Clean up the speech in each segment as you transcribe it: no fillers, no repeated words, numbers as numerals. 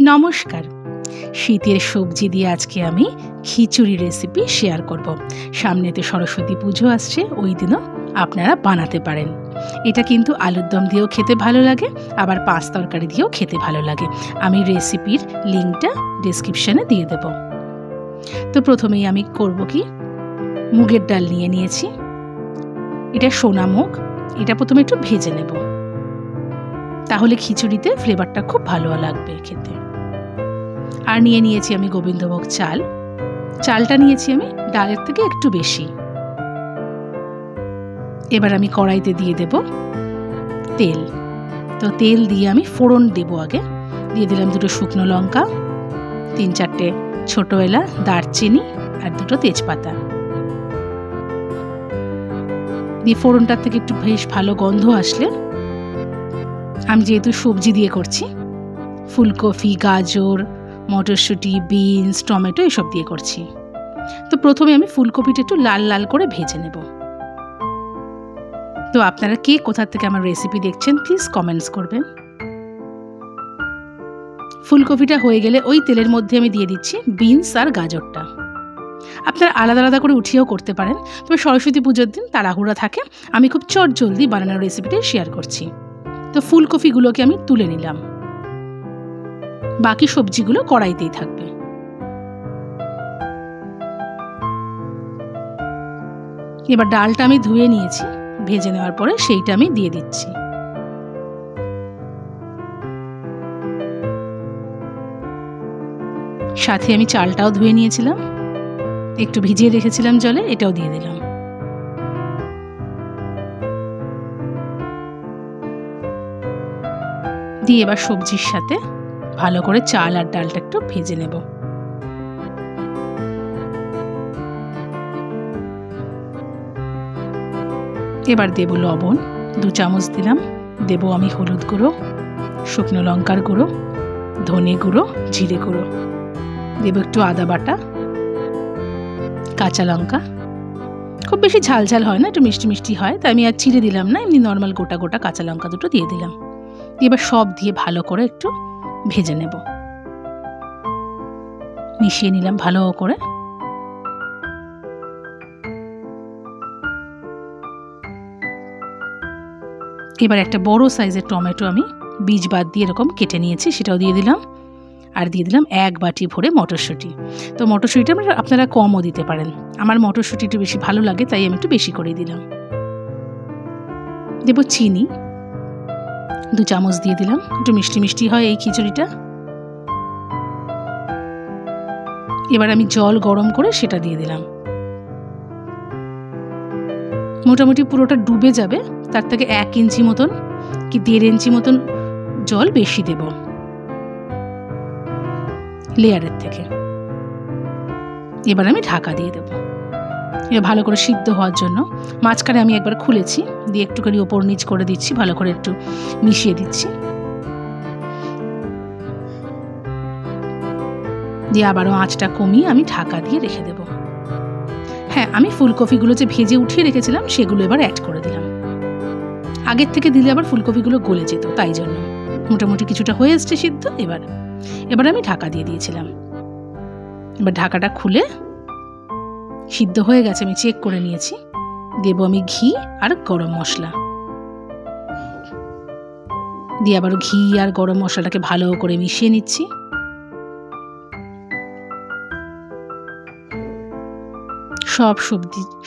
নমস্কার। শীতের সবজি দিয়ে আজকে আমি খিচুড়ি রেসিপি শেয়ার করব। সামনেতে সরস্বতী পুজো আসছে, ওই দিনও আপনারা বানাতে পারেন। এটা কিন্তু আলুর দম দিয়েও খেতে ভালো লাগে, আবার পাঁচ তরকারি দিয়েও খেতে ভালো লাগে। আমি রেসিপির লিঙ্কটা ডেসক্রিপশানে দিয়ে দেব। তো প্রথমেই আমি করব কি, মুগের ডাল নিয়ে নিয়েছি। এটা সোনা মুগ, এটা প্রথমে একটু ভেজে নেব, তাহলে খিচুড়িতে ফ্লেভারটা খুব ভালো লাগবে খেতে। আর নিয়ে নিয়েছি আমি গোবিন্দভোগ চাল। চালটা নিয়েছি আমি ডালের থেকে একটু বেশি। এবার আমি কড়াইতে দিয়ে দেব তেল। তো তেল দিয়ে আমি ফোড়ন দেব। আগে দিয়ে দিলাম দুটো শুকনো লঙ্কা, 3-4টে ছোট এলাচ, দারচিনি আর দুটো তেজপাতা। দিয়ে ফোড়নটার থেকে একটু বেশ ভালো গন্ধ আসলে, আমি যেহেতু সবজি দিয়ে করছি, ফুলকপি, গাজর, মটরশুঁটি, বিনস, টমেটো এসব দিয়ে করছি। তো প্রথমে আমি ফুলকপিটা একটু লাল লাল করে ভেজে নেব। তো আপনারা কে কোথা থেকে আমার রেসিপি দেখছেন প্লিজ কমেন্টস করবেন। ফুলকপিটা হয়ে গেলে ওই তেলের মধ্যে আমি দিয়ে দিচ্ছি বিনস আর গাজরটা। আপনারা আলাদা আলাদা করে উঠিয়েও করতে পারেন, তবে সরস্বতী পুজোর দিন তাড়াহুড়া থাকে, আমি খুব চটজলদি বানানোর রেসিপিটাই শেয়ার করছি। তো ফুলকপিগুলোকে আমি তুলে নিলাম, বাকি সবজিগুলো কড়াইতেই থাকবে। এবার ডালটা আমি ধুয়ে নিয়েছি, ভেজে নেওয়ার পরে সেইটা আমি দিয়ে দিচ্ছি। সাথে আমি চালটাও ধুয়ে নিয়েছিলাম, একটু ভিজিয়ে রেখেছিলাম জলে, এটাও দিয়ে দিলাম। দিয়ে এবার সবজির সাথে ভালো করে চাল আর ডালটা একটু ভেজে নেব। এবার দেব লবণ 2 চামচ দিলাম। দেব আমি হলুদ গুঁড়ো, শুকনো লঙ্কার গুঁড়ো, ধনে গুঁড়ো, জিরে গুঁড়ো। দেব একটু আদা বাটা, কাঁচা লঙ্কা। খুব বেশি ঝাল ঝাল হয় না, একটু মিষ্টি মিষ্টি হয়, তাই আমি আর চিড়ে দিলাম না, এমনি নর্মাল গোটা গোটা কাঁচা লঙ্কা দুটো দিয়ে দিলাম। এবার সব দিয়ে ভালো করে একটু ভেজে নেব, মিশিয়ে নিলাম ভালো করে। এবার একটা বড় সাইজের টমেটো আমি বীজ বাদ দিয়ে এরকম কেটে নিয়েছি, সেটাও দিয়ে দিলাম। আর দিয়ে দিলাম 1 বাটি ভরে মটরশুঁটি। তো মটরশুঁটিটা আপনারা কমও দিতে পারেন, আমার মটরশুঁটি একটু বেশি ভালো লাগে তাই আমি একটু বেশি করে দিলাম। দেব চিনি 2 চামচ দিয়ে দিলাম, একটু মিষ্টি মিষ্টি হয় এই খিচুড়িটা। এবার আমি জল গরম করে সেটা দিয়ে দিলাম। মোটামুটি পুরোটা ডুবে যাবে, তার থেকে 1 ইঞ্চি মতন কি 1.5 ইঞ্চি মতন জল বেশি দেব লেয়ারের থেকে। এবার আমি ঢাকা দিয়ে দেব, এবার ভালো করে সিদ্ধ হওয়ার জন্য। মাঝখানে আমি একবার খুলেছি, দিয়ে একটুখানি ওপর নিচ করে দিচ্ছি, ভালো করে একটু মিশিয়ে দিচ্ছি। দিয়ে আবারও আঁচটা কমিয়ে আমি ঢাকা দিয়ে রেখে দেব। হ্যাঁ, আমি ফুলকপিগুলো যে ভেজে উঠিয়ে রেখেছিলাম সেগুলো এবার অ্যাড করে দিলাম। আগের থেকে দিলে আবার ফুলকপিগুলো গলে যেত, তাই জন্য মোটামুটি কিছুটা হয়ে এসছে সিদ্ধ। এবার আমি ঢাকা দিয়ে দিয়েছিলাম। এবার ঢাকাটা খুলে সিদ্ধ হয়ে গেছে, আমি চেক করে নিয়েছি। দেব আমি ঘি আর গরম মশলা। দিয়ে আবার ঘি আর গরম মশলাটাকে ভালো করে মিশিয়ে নিচ্ছি। সব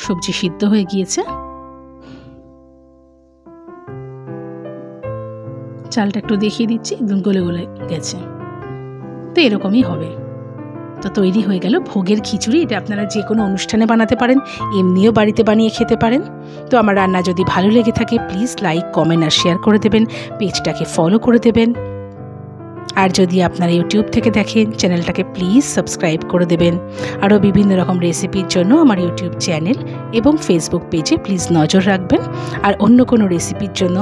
সবজি সিদ্ধ হয়ে গিয়েছে, চালটা একটু দেখিয়ে দিচ্ছি, একদম গলে গলে গেছে। তো এরকমই হবে। তো তৈরি হয়ে গেল ভোগের খিচুড়ি। এটা আপনারা যে কোনো অনুষ্ঠানে বানাতে পারেন, এমনিও বাড়িতে বানিয়ে খেতে পারেন। তো আমার রান্না যদি ভালো লেগে থাকে প্লিজ লাইক, কমেন্ট আর শেয়ার করে দেবেন, পেজটাকে ফলো করে দেবেন। আর যদি আপনারা ইউটিউব থেকে দেখেন চ্যানেলটাকে প্লিজ সাবস্ক্রাইব করে দেবেন। আরও বিভিন্ন রকম রেসিপির জন্য আমার ইউটিউব চ্যানেল এবং ফেসবুক পেজে প্লিজ নজর রাখবেন। আর অন্য কোনো রেসিপির জন্য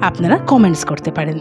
আপনারা কমেন্টস করতে পারেন।